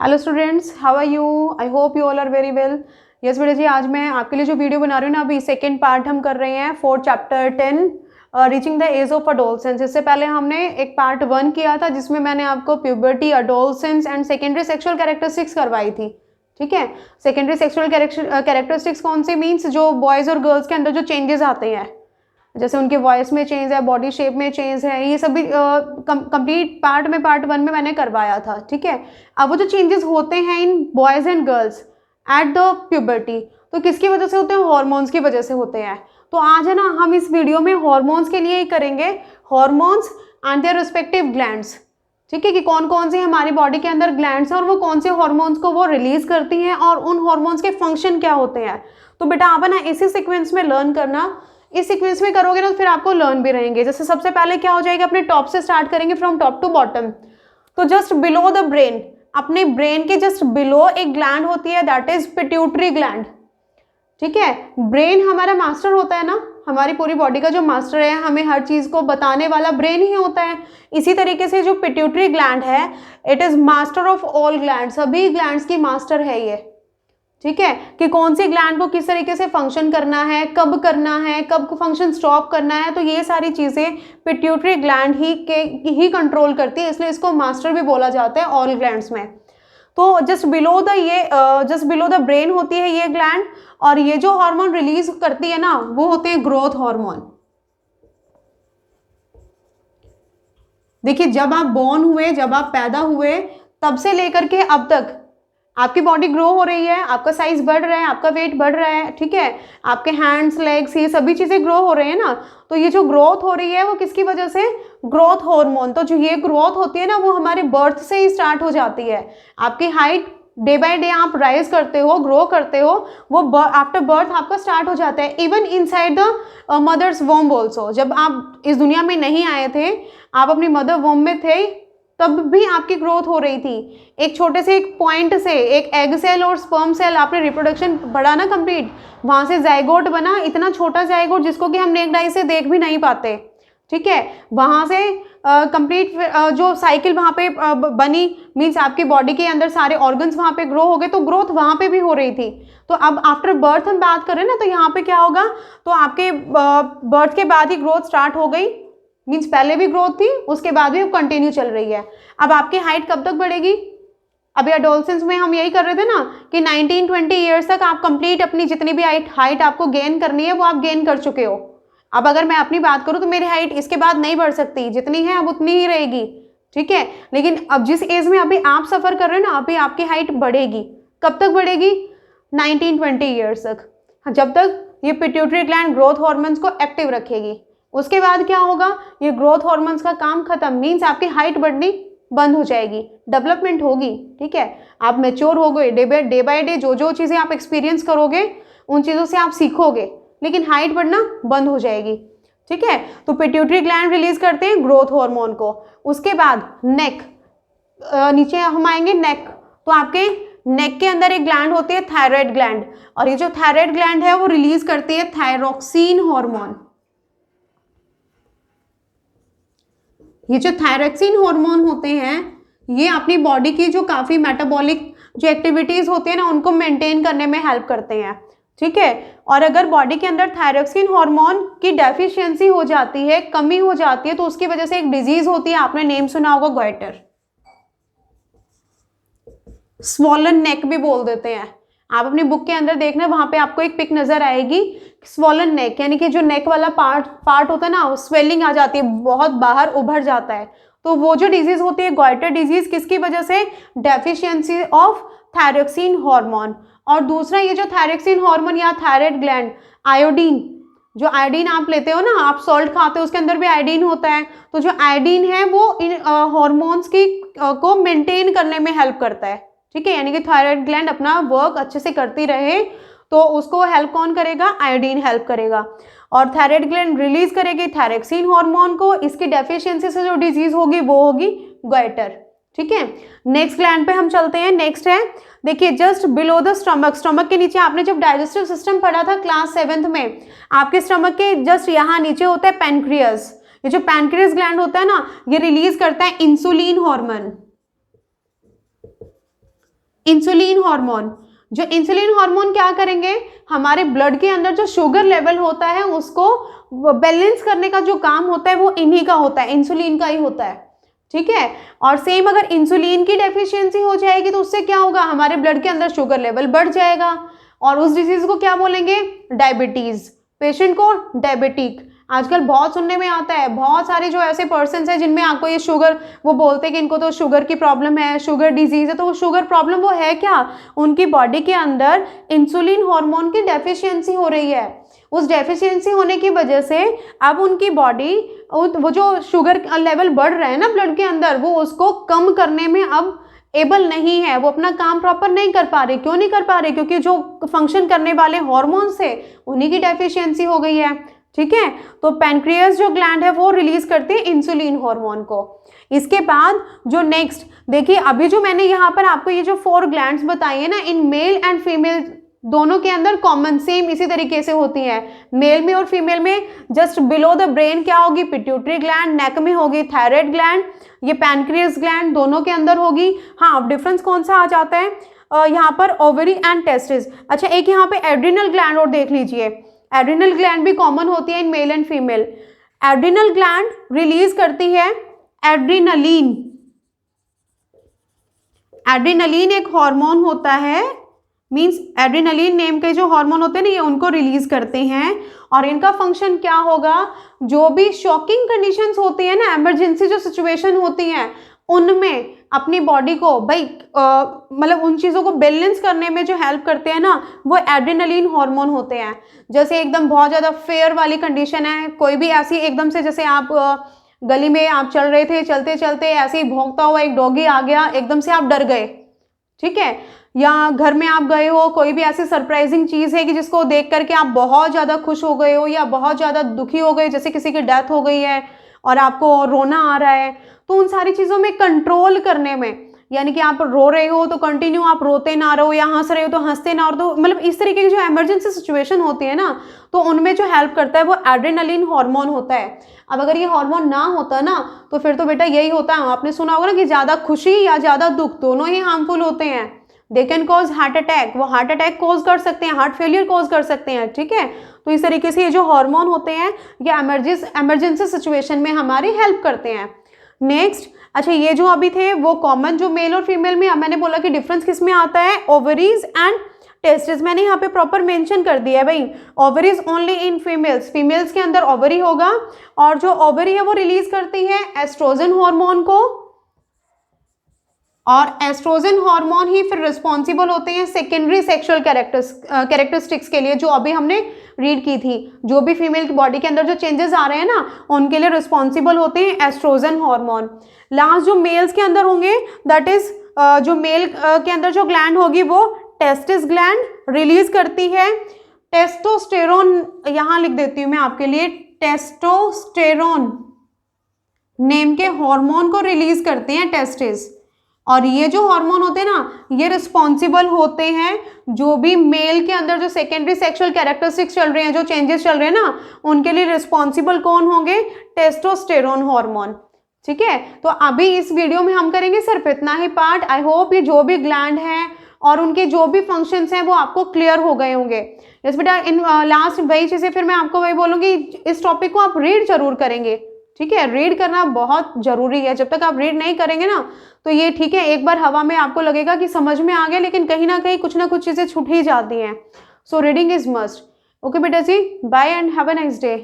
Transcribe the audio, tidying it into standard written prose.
Hello students, how are you? I hope you all are very well. Yes बेटा जी, आज मैं आपके लिए जो वीडियो बना रही हूँ ना, अभी सेकेंड पार्ट हम कर रहे हैं 4th chapter 10 reaching the edge of adolescence. इससे पहले हमने एक पार्ट 1 किया था जिसमें मैंने आपको puberty, adolescence and secondary sexual characteristics करवाई थी। ठीक है, सेकेंडरी सेक्सुअल कैरेक्टरिस्टिक्स कौन से मीन्स जो बॉयज़ और गर्ल्स के अंदर जो चेंजेस आते हैं, जैसे उनके वॉइस में चेंज है, बॉडी शेप में चेंज है, ये सभी कंप्लीट पार्ट 1 में मैंने करवाया था। ठीक है, अब वो जो चेंजेस होते हैं इन boys and girls at the puberty, तो किसकी वजह से होते हैं? हॉर्मोन्स की वजह से होते हैं। तो आज है ना, हम इस वीडियो में हॉर्मोन्स के लिए ही करेंगे, hormones and their respective glands. ठीक है, कि कौन कौन से हमारी बॉडी के अंदर ग्लैंड्स हैं और वो कौन से हॉर्मोन्स को वो रिलीज करती हैं और उन हॉर्मोन्स के फंक्शन क्या होते हैं। तो बेटा आप है ना इसी सीक्वेंस में लर्न करना। इस सीक्वेंस में करोगे ना तो फिर आपको लर्न भी रहेंगे। जैसे सबसे पहले क्या हो जाएगा, अपने टॉप से स्टार्ट करेंगे, फ्रॉम टॉप टू बॉटम। तो जस्ट बिलो द ब्रेन, अपने ब्रेन के जस्ट बिलो एक ग्लैंड होती है, दैट इज पिट्यूटरी ग्लैंड। ठीक है, ब्रेन हमारा मास्टर होता है ना, हमारी पूरी बॉडी का जो मास्टर है, हमें हर चीज को बताने वाला ब्रेन ही होता है। इसी तरीके से जो पिट्यूटरी ग्लैंड है, it is master of all gland, सभी ग्लैंड्स की मास्टर है ये। ठीक है, कि कौन सी ग्लैंड को किस तरीके से फंक्शन करना है, कब करना है, कब फंक्शन स्टॉप करना है, तो ये सारी चीजें पिट्यूटरी ग्लैंड ही कंट्रोल करती है, इसलिए इसको मास्टर भी बोला जाता है ऑल ग्लैंड्स में। तो जस्ट बिलो द ब्रेन होती है ये ग्लैंड, और ये जो हार्मोन रिलीज करती है ना, वो होते हैं ग्रोथ हार्मोन। देखिए, जब आप बॉर्न हुए, जब आप पैदा हुए, तब से लेकर के अब तक आपकी बॉडी ग्रो हो रही है, आपका साइज बढ़ रहा है, आपका वेट बढ़ रहा है। ठीक है, आपके हैंड्स, लेग्स, ये सभी चीजें ग्रो हो रही है ना। तो ये जो ग्रोथ हो रही है वो किसकी वजह से? Growth hormone. तो जो ये ग्रोथ होती है ना, वो हमारे बर्थ से ही स्टार्ट हो जाती है। आपकी हाइट डे बाय डे आप राइज करते हो, ग्रो करते हो, वो आफ्टर बर्थ आपका स्टार्ट हो जाता है। Even inside the mother's womb also, जब आप इस दुनिया में नहीं आए थे, आप अपनी मदर वोम में थे, तब भी आपकी ग्रोथ हो रही थी। एक छोटे से एक पॉइंट से, एक एग सेल और स्पर्म सेल, आपने रिप्रोडक्शन बढ़ा ना कंप्लीट, वहां से जाइगोट बना, इतना छोटा जाइगोट जिसको कि हम नेक्ड आई से देख भी नहीं पाते। ठीक है, वहां से कंप्लीट जो साइकिल वहां पे बनी, मीन्स आपकी बॉडी के अंदर सारे ऑर्गन्स वहां पे ग्रो हो गए, तो ग्रोथ वहां पे भी हो रही थी। तो अब आफ्टर बर्थ हम बात करें ना, तो यहाँ पे क्या होगा, तो आपके बर्थ के बाद ही ग्रोथ स्टार्ट हो गई, मीन्स पहले भी ग्रोथ थी, उसके बाद भी कंटिन्यू चल रही है। अब आपकी हाइट कब तक बढ़ेगी? अभी एडोलसेंस में हम यही कर रहे थे ना कि 19-20 ईयर्स तक आप कंप्लीट अपनी जितनी भी हाइट आपको गेन करनी है वो आप गेन कर चुके हो। अब अगर मैं अपनी बात करूं तो मेरी हाइट इसके बाद नहीं बढ़ सकती, जितनी है अब उतनी ही रहेगी। ठीक है, लेकिन अब जिस एज में अभी आप सफर कर रहे हो ना, अभी आपकी हाइट बढ़ेगी। कब तक बढ़ेगी? 19-20 ईयर्स तक, जब तक ये पिट्यूटरी ग्लैंड ग्रोथ हार्मोन्स को एक्टिव रखेगी। उसके बाद क्या होगा, ये ग्रोथ हार्मोन्स का काम खत्म, मीन्स आपकी हाइट बढ़नी बंद हो जाएगी, डेवलपमेंट होगी। ठीक है, आप मैच्योर हो गए, डे बाय डे जो जो चीजें आप एक्सपीरियंस करोगे उन चीजों से आप सीखोगे, लेकिन हाइट बढ़ना बंद हो जाएगी। ठीक है, तो पिट्यूटरी ग्लैंड रिलीज करते हैं ग्रोथ हार्मोन को। उसके बाद नेक, नीचे हम आएंगे नेक, तो आपके नेक के अंदर एक ग्लैंड होती है थायराइड ग्लैंड, और ये जो थायराइड ग्लैंड है वो रिलीज करती है थायरोक्सिन हार्मोन। ये जो थायरोक्सिन हार्मोन होते हैं, ये अपनी बॉडी की जो काफी मेटाबॉलिक जो एक्टिविटीज होती है ना, उनको मेंटेन करने में हेल्प करते हैं। ठीक है, और अगर बॉडी के अंदर थायरोक्सिन हार्मोन की डेफिशिएंसी हो जाती है, कमी हो जाती है, तो उसकी वजह से एक डिजीज होती है, आपने नेम सुना होगा, गॉइटर, स्वॉलन नेक भी बोल देते हैं। आप अपनी बुक के अंदर देखना, वहां पे आपको एक पिक नजर आएगी, स्वॉलन नेक, यानी कि जो नेक वाला पार्ट होता है ना, स्वेलिंग आ जाती है, बहुत बाहर उभर जाता है। तो वो जो डिजीज होती है गॉइटर डिजीज, किसकी वजह से? Deficiency of thyroxine hormone. और दूसरा, ये जो थायरोक्सिन हार्मोन या थायराइड ग्लैंड, आयोडीन, जो आयोडीन आप लेते हो ना, आप सॉल्ट खाते हो, उसके अंदर भी आयोडीन होता है। तो जो आयोडीन है वो इन हॉर्मोन्स की को मेंटेन करने में हेल्प करता है। ठीक है, यानी कि थायराइड ग्लैंड अपना वर्क अच्छे से करती रहे, तो उसको हेल्प कौन करेगा? आयोडीन हेल्प करेगा। और थायराइड ग्लैंड रिलीज करेगी थायरोक्सिन हार्मोन को, इसकी डेफिशिएंसी से जो डिजीज होगी वो होगी गॉइटर। ठीक है, नेक्स्ट ग्लैंड पे हम चलते हैं। नेक्स्ट है, देखिए, just below the stomach, stomach के नीचे, आपने जब डाइजेस्टिव सिस्टम पढ़ा था क्लास 7th में, आपके स्टमक के जस्ट यहाँ नीचे होता है पैनक्रियास। ये जो पैनक्रियास ग्लैंड होता है ना, ये रिलीज करता है इंसुलिन हार्मोन। इंसुलिन हार्मोन, जो इंसुलिन हार्मोन क्या करेंगे, हमारे ब्लड के अंदर जो शुगर लेवल होता है उसको बैलेंस करने का जो काम होता है वो इन्हीं का होता है, इंसुलिन का ही होता है, ठीक है। और सेम अगर इंसुलिन की डेफिशिएंसी हो जाएगी तो उससे क्या होगा, हमारे ब्लड के अंदर शुगर लेवल बढ़ जाएगा और उस डिजीज को क्या बोलेंगे, डायबिटीज, पेशेंट को डायबिटिक। आजकल बहुत सुनने में आता है, बहुत सारे जो ऐसे पर्सन हैं जिनमें आपको ये शुगर, वो बोलते हैं कि इनको तो शुगर की प्रॉब्लम है, शुगर डिजीज है, तो वो शुगर प्रॉब्लम वो है क्या, उनकी बॉडी के अंदर इंसुलिन हार्मोन की डेफिशिएंसी हो रही है। उस डेफिशिएंसी होने की वजह से अब उनकी बॉडी, वो जो शुगर लेवल बढ़ रहा है ना ब्लड के अंदर, वो उसको कम करने में अब एबल नहीं है, वो अपना काम प्रॉपर नहीं कर पा रहे। क्यों नहीं कर पा रहे, क्योंकि जो फंक्शन करने वाले हॉर्मोन्स है उन्हीं की डेफिशिएंसी हो गई है, ठीक है। तो पैनक्रियास जो ग्लैंड है वो रिलीज करती है इंसुलिन हार्मोन को। इसके बाद जो नेक्स्ट देखिए, अभी जो मैंने यहाँ पर आपको ये जो 4 ग्लैंड्स बताई है ना, इन मेल एंड फीमेल दोनों के अंदर कॉमन सेम इसी तरीके से होती है। मेल में और फीमेल में जस्ट बिलो द ब्रेन क्या होगी, पिट्यूटरी ग्लैंड, नेक में होगी थायराइड ग्लैंड, ये पैनक्रियास ग्लैंड दोनों के अंदर होगी। हाँ, अब डिफरेंस कौन सा आ जाता है यहाँ पर, ओवरी एंड टेस्टिस। अच्छा, एक यहाँ पे एड्रिनल ग्लैंड और देख लीजिए, एड्रिनल ग्लैंड भी कॉमन होती है in male and female. Adrenal gland release करती है एड्रिनलिन। एड्रिनलिन एक हार्मोन होता है, मींस एड्रिनलिन नेम के जो हार्मोन होते हैं ना, ये उनको रिलीज करते हैं। और इनका फंक्शन क्या होगा, जो भी शॉकिंग कंडीशंस होती है ना, इमरजेंसी जो सिचुएशन होती हैं उनमें अपनी बॉडी को भाई मतलब उन चीज़ों को बैलेंस करने में जो हेल्प करते हैं ना, वो एड्रेनलिन हार्मोन होते हैं। जैसे एकदम बहुत ज़्यादा फेयर वाली कंडीशन है, कोई भी ऐसी एकदम से, जैसे आप गली में आप चल रहे थे, चलते चलते ऐसे ही भौंकता हुआ एक डॉगी आ गया, एकदम से आप डर गए, ठीक है। या घर में आप गए हो, कोई भी ऐसी सरप्राइजिंग चीज़ है कि जिसको देख करके आप बहुत ज़्यादा खुश हो गए हो या बहुत ज़्यादा दुखी हो गए, जैसे किसी की डेथ हो गई है और आपको रोना आ रहा है, तो उन सारी चीज़ों में कंट्रोल करने में, यानी कि आप रो रहे हो तो कंटिन्यू आप रोते ना रहो, या हंस रहे हो तो हंसते ना रहो, तो मतलब इस तरीके की जो इमरजेंसी सिचुएशन होती है ना, तो उनमें जो हेल्प करता है वो एड्रेनलिन हार्मोन होता है। अब अगर ये हार्मोन ना होता ना, तो फिर तो बेटा यही होता है, आपने सुना होगा ना कि ज़्यादा खुशी या ज़्यादा दुख दोनों ही हार्मफुल होते हैं। They can cause heart attack, वो हार्ट अटैक कॉज कर सकते हैं, हार्ट फेलियर कॉज कर सकते हैं, ठीक है। तो इस तरीके से ये जो हार्मोन होते हैं ये इमरजेंसी सिचुएशन में हमारी हेल्प करते हैं। नेक्स्ट, अच्छा, ये जो अभी थे वो कॉमन जो मेल और फीमेल में, अब मैंने बोला कि डिफरेंस किस में आता है, ओवरीज एंड टेस्टिस। मैंने यहाँ पे प्रॉपर मेंशन कर दिया है भाई, ovaries only in females, females के अंदर ओवरी होगा, और जो ओवरी है वो रिलीज करती है एस्ट्रोजन हार्मोन को, और एस्ट्रोजन हार्मोन ही फिर रिस्पॉन्सिबल होते हैं सेकेंडरी सेक्सुअल कैरेक्टरिस्टिक्स के लिए, जो अभी हमने रीड की थी। जो भी फीमेल की बॉडी के अंदर जो चेंजेस आ रहे हैं ना, उनके लिए रिस्पॉन्सिबल होते हैं एस्ट्रोजन हार्मोन। लास्ट जो मेल्स के अंदर होंगे, दैट इज जो मेल के अंदर जो ग्लैंड होगी वो टेस्टिस ग्लैंड रिलीज करती है टेस्टोस्टेरोन, यहाँ लिख देती हूँ मैं आपके लिए, टेस्टोस्टेरोन नेम के हार्मोन को रिलीज करते हैं टेस्टिस। और ये जो हार्मोन होते हैं ना, ये रिस्पॉन्सिबल होते हैं जो भी मेल के अंदर जो सेकेंडरी सेक्सुअल कैरेक्टरिस्टिक्स चल रहे हैं, जो चेंजेस चल रहे हैं ना, उनके लिए रिस्पॉन्सिबल कौन होंगे, टेस्टोस्टेरोन हार्मोन, ठीक है। तो अभी इस वीडियो में हम करेंगे सिर्फ इतना ही पार्ट। आई होप ये जो भी ग्लैंड है और उनके जो भी फंक्शंस हैं वो आपको क्लियर हो गए होंगे। यस बेटा, इन लास्ट वही चीज़ें फिर मैं आपको वही बोलूँगी, इस टॉपिक को आप रीड जरूर करेंगे, ठीक है। रीड करना बहुत जरूरी है, जब तक आप रीड नहीं करेंगे ना, तो ये ठीक है, एक बार हवा में आपको लगेगा कि समझ में आ गया, लेकिन कहीं ना कहीं कुछ ना कुछ चीज़ें छूट ही जाती हैं। So reading is must. Okay बेटा जी, bye and have a nice day.